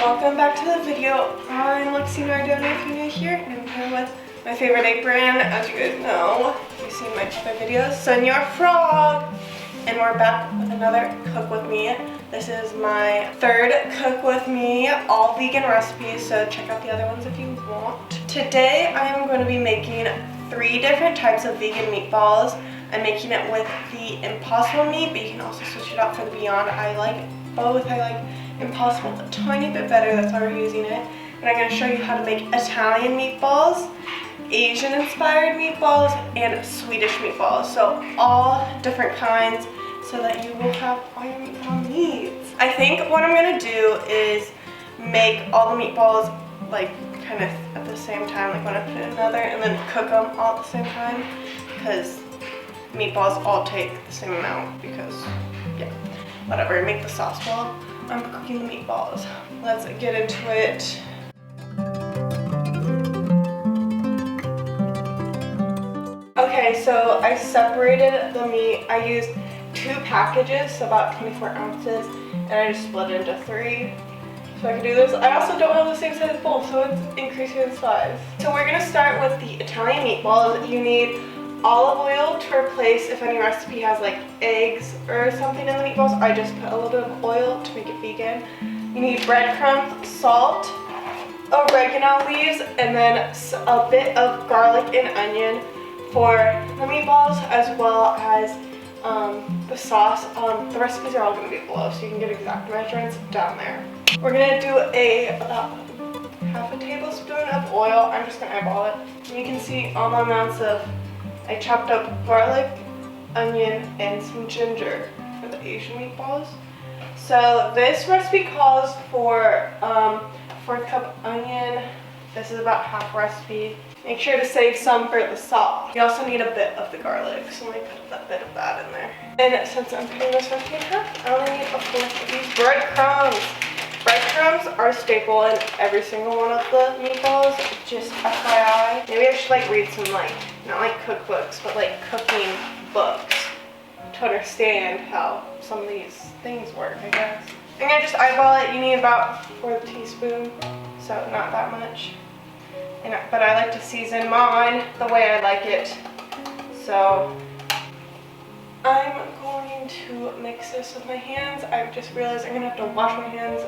welcome back to the video. I'm Lexi Nardoni if you're new here, and I'm here with my favorite apron, as you guys know. You've seen my other videos, Senor Frog. And we're back with another Cook With Me. This is my third Cook With Me, all vegan recipes, so check out the other ones if you want. Today I am going to be making 3 different types of vegan meatballs. I'm making it with the Impossible meat, but you can also switch it out for the Beyond. I like both. I like Impossible a tiny bit better, that's why we're using it. And I'm going to show you how to make Italian meatballs, Asian inspired meatballs, and Swedish meatballs. So all different kinds so that you will have all your meatball needs. I think what I'm going to do is make all the meatballs like kind of at the same time, like when I put in another, and then cook them all at the same time, because meatballs all take the same amount because, yeah, whatever, make the sauce while I'm cooking the meatballs. Let's get into it. Okay, so I separated the meat. I used 2 packages, so about 24 ounces, and I just split it into 3. So I can do this. I also don't have the same size bowl, so it's increasing in size. So we're gonna start with the Italian meatballs. You need olive oil to replace if any recipe has like eggs or something in the meatballs. I just put a little bit of oil to make it vegan. You need breadcrumbs, salt, oregano leaves, and then a bit of garlic and onion for the meatballs, as well as the sauce. The recipes are all going to be below, so you can get exact measurements down there. We're going to do about half a tablespoon of oil. I'm just going to eyeball it. And you can see all the amounts of, I chopped up garlic, onion, and some ginger for the Asian meatballs. So this recipe calls for 4th cup onion. This is about half recipe. Make sure to save some for the sauce. You also need a bit of the garlic, so let me put a bit of that in there. And since I'm putting this recipe in half, I only need a 4th of these breadcrumbs. Breadcrumbs are a staple in every single one of the meatballs, just FYI. Maybe I should like read some like, not like cookbooks, but like cooking books to understand how some of these things work, I guess. I'm gonna just eyeball it. You need about 1/4 teaspoon, so not that much. But I like to season mine the way I like it. So I'm going to mix this with my hands. I just realized I'm gonna have to wash my hands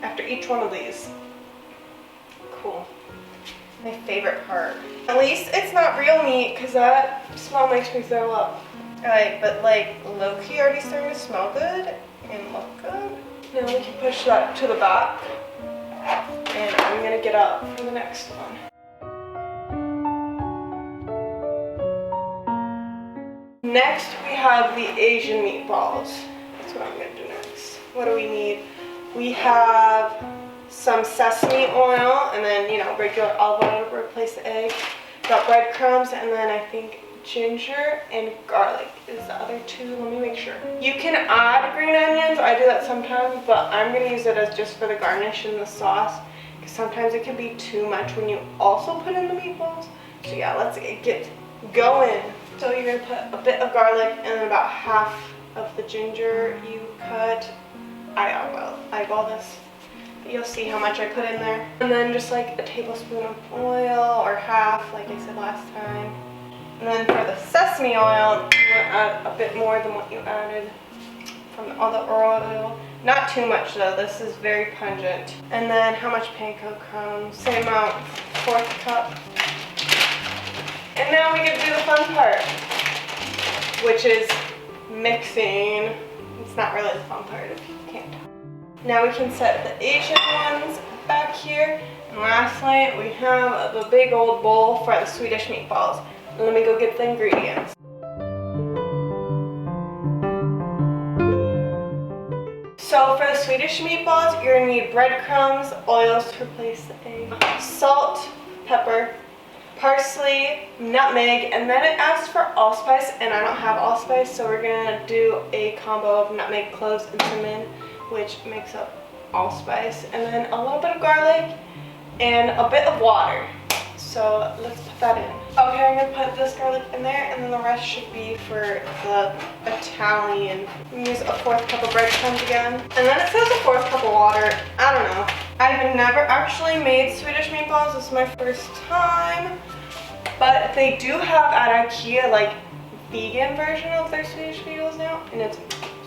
after each one of these. Cool. My favorite part. At least it's not real meat, because that smell makes me throw up. Alright, but like low-key already starting to smell good and look good. Now we can push that to the back. And I'm gonna get up for the next one. Next we have the Asian meatballs. That's what I'm gonna do next. What do we need? We have some sesame oil, and then, you know, regular olive oil to replace the egg. Got breadcrumbs, and then I think ginger and garlic is the other 2. Let me make sure. You can add green onions. I do that sometimes, but I'm gonna use it as just for the garnish in the sauce, because sometimes it can be too much when you also put in the meatballs. So yeah, let's get going. So you're gonna put a bit of garlic and then about half of the ginger you cut. I eyeball this. You'll see how much I put in there. And then just like a tablespoon of oil, or half, like I said last time. And then for the sesame oil, you're gonna add a bit more than what you added from all the oil. Not too much though, this is very pungent. And then how much panko crumbs? Same amount, 4th cup. And now we get to do the fun part, which is mixing. It's not really the fun part if you can't tell. Now we can set the Asian ones back here. And lastly, we have the big old bowl for the Swedish meatballs. Let me go get the ingredients. So for the Swedish meatballs, you're gonna need breadcrumbs, oils to replace the egg, salt, pepper, parsley, nutmeg, and then it asks for allspice, and I don't have allspice, so we're gonna do a combo of nutmeg, cloves, and cinnamon, which makes up allspice, and then a little bit of garlic and a bit of water. So let's put that in. Okay, I'm gonna put this garlic in there, and then the rest should be for the Italian. I'm gonna use a 4th cup of breadcrumbs again. And then it says a 4th cup of water. I don't know. I've never actually made Swedish meatballs. This is my first time. But they do have at IKEA like vegan version of their Swedish meatballs now. And it's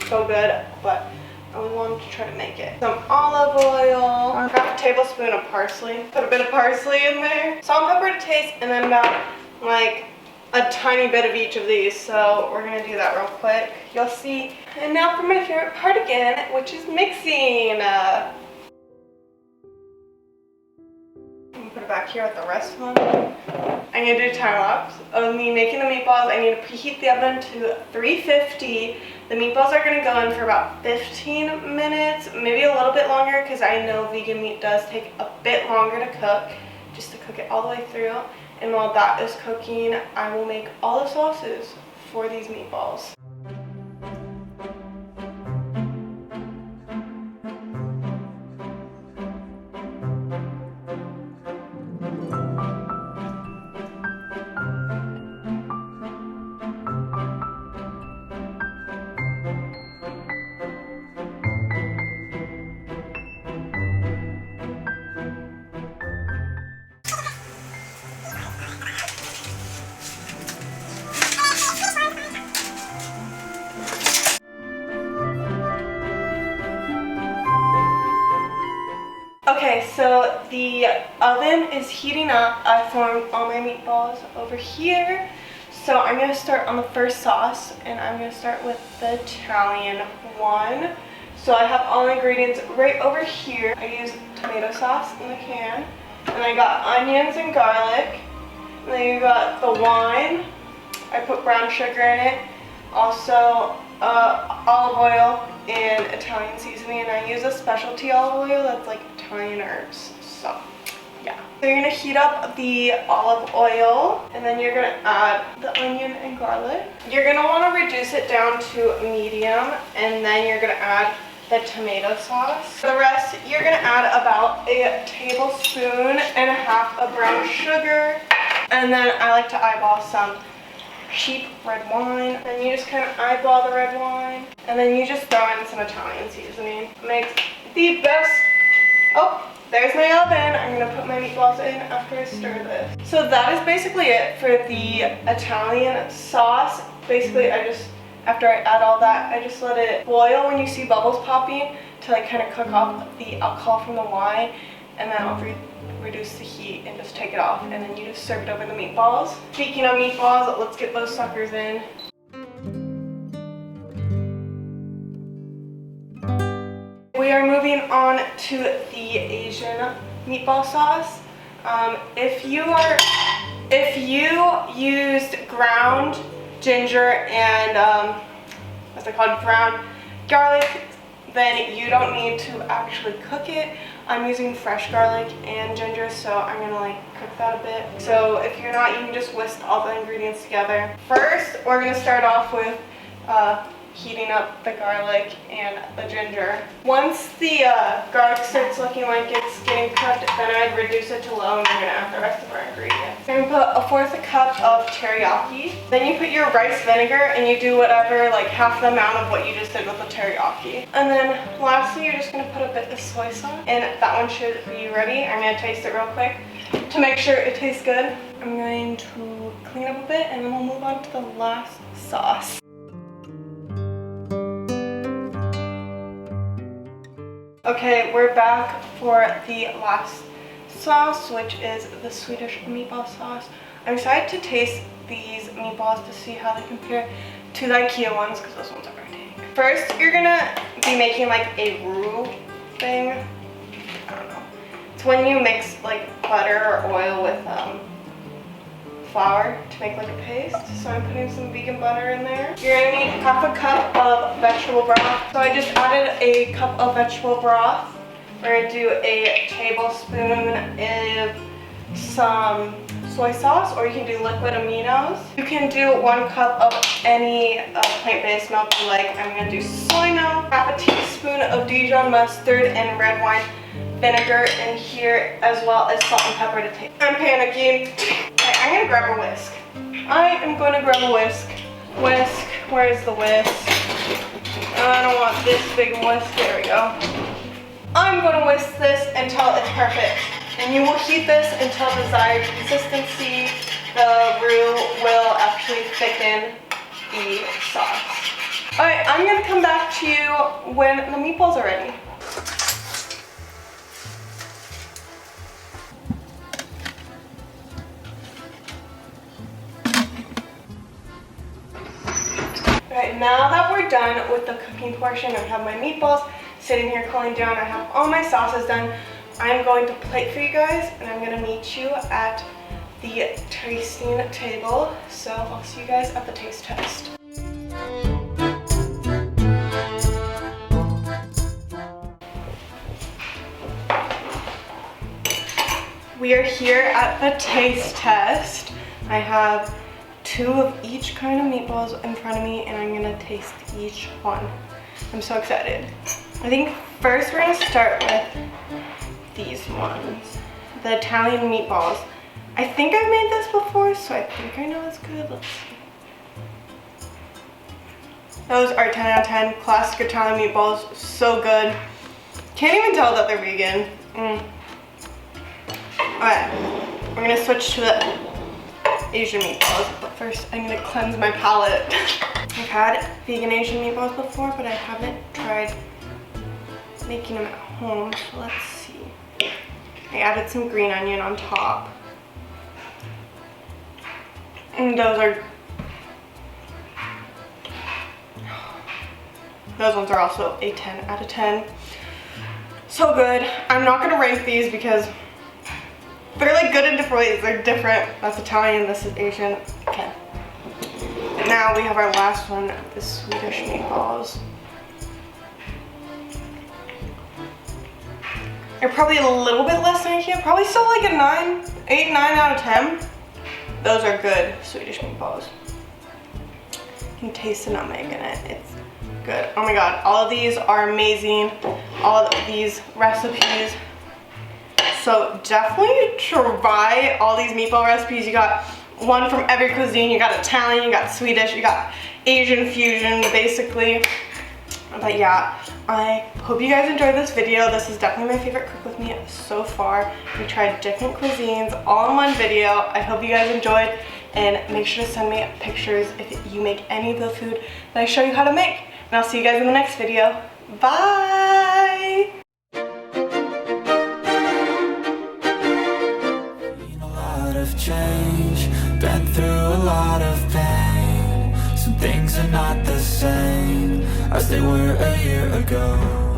so good. But I wanted to try to make it. Some olive oil. Half a tablespoon of parsley. Put a bit of parsley in there. Salt and pepper to taste. And then about like a tiny bit of each of these, so we're gonna do that real quick. You'll see. And now for my favorite part again, which is mixing. I'm gonna put it back here with the rest of them. I'm gonna do time lapse of me making the meatballs. I need to preheat the oven to 350. The meatballs are gonna go in for about 15 minutes, maybe a little bit longer, because I know vegan meat does take a bit longer to cook, just to cook it all the way through. And while that is cooking, I will make all the sauces for these meatballs. Okay, so the oven is heating up. I formed all my meatballs over here. So I'm going to start on the first sauce, and I'm going to start with the Italian one. So I have all the ingredients right over here. I use tomato sauce in the can, and I got onions and garlic, and then you got the wine. I put brown sugar in it, also olive oil and Italian seasoning, and I use a specialty olive oil that's like Italian herbs. So yeah. So you're gonna heat up the olive oil, and then you're gonna add the onion and garlic. You're gonna want to reduce it down to medium, and then you're gonna add the tomato sauce. For the rest, you're gonna add about a tablespoon and a half of brown sugar, and then I like to eyeball some cheap red wine. And you just kind of eyeball the red wine, and then you just throw in some Italian seasoning. Makes the best. Oh, there's my oven. I'm gonna put my meatballs in after I stir this. So that is basically it for the Italian sauce. Basically, after I add all that, I just let it boil when you see bubbles popping to like kind of cook off the alcohol from the wine, and then I'll reduce the heat and just take it off, and then you just serve it over the meatballs. Speaking of meatballs, let's get those suckers in. We are moving on to the Asian meatball sauce. If you used ground ginger and what's it called, ground garlic, then you don't need to actually cook it. I'm using fresh garlic and ginger, so I'm gonna like cook that a bit. So if you're not, you can just whisk all the ingredients together. First, we're gonna start off with heating up the garlic and the ginger. Once the garlic starts looking like it's getting cooked, then I'd reduce it to low, and we're gonna add the rest of our ingredients. We're gonna put a fourth cup of teriyaki. Then you put your rice vinegar, and you do whatever, like half the amount of what you just did with the teriyaki. And then lastly, you're just gonna put a bit of soy sauce, and that one should be ready. I'm gonna taste it real quick to make sure it tastes good. I'm going to clean up a bit, and then we'll move on to the last sauce. Okay, we're back for the last sauce, which is the Swedish meatball sauce. I'm excited to taste these meatballs to see how they compare to the IKEA ones, because those ones are pretty. First, you're gonna be making like a roux thing. I don't know. It's when you mix like butter or oil with flour to make like a paste. So I'm putting some vegan butter in there. You're gonna need half a cup of vegetable broth. So I just added a cup of vegetable broth. We're gonna do a tablespoon of some soy sauce, or you can do liquid aminos. You can do 1 cup of any plant-based milk you like. I'm gonna do soy milk, half a teaspoon of Dijon mustard and red wine vinegar in here, as well as salt and pepper to taste. I'm panicking. Okay, I'm gonna grab a whisk. I am going to grab a whisk. Whisk, where is the whisk? I don't want this big whisk, there we go. I'm going to whisk this until it's perfect. And you will heat this until desired consistency. The roux will actually thicken the sauce. Alright, I'm going to come back to you when the meatballs are ready. Alright, now that we're done with the cooking portion, I have my meatballs sitting here cooling down. I have all my sauces done. I'm going to plate for you guys, and I'm going to meet you at the tasting table. So I'll see you guys at the taste test. We are here at the taste test. I have 2 of each kind of meatballs in front of me, and I'm gonna taste each one. I'm so excited. I think first we're gonna start with these ones, the Italian meatballs. I think I've made this before, so I think I know it's good. Let's see. Those are 10 out of 10. Classic Italian meatballs, so good. Can't even tell that they're vegan. Alright, we're gonna switch to the Asian meatballs, but first I'm gonna cleanse my palate. I've had vegan Asian meatballs before, but I haven't tried making them at home, so let's see. I added some green onion on top. And those ones are also a 10 out of 10. So good. I'm not gonna rank these because they're like good in different ways. They're different. That's Italian, this is Asian. Okay. And now we have our last one, the Swedish meatballs. They're probably a little bit less than IKEA. Probably still like a 8, 9 out of 10. Those are good Swedish meatballs. You can taste the nutmeg in it. It's good. Oh my god, all of these are amazing. All of these recipes. So definitely try all these meatball recipes. You got one from every cuisine. You got Italian, you got Swedish, you got Asian fusion, basically. But yeah, I hope you guys enjoyed this video. This is definitely my favorite cook with me so far. We tried different cuisines all in one video. I hope you guys enjoyed, and make sure to send me pictures if you make any of the food that I show you how to make. And I'll see you guys in the next video. Bye! Change, been through a lot of pain. Some things are not the same as they were a year ago.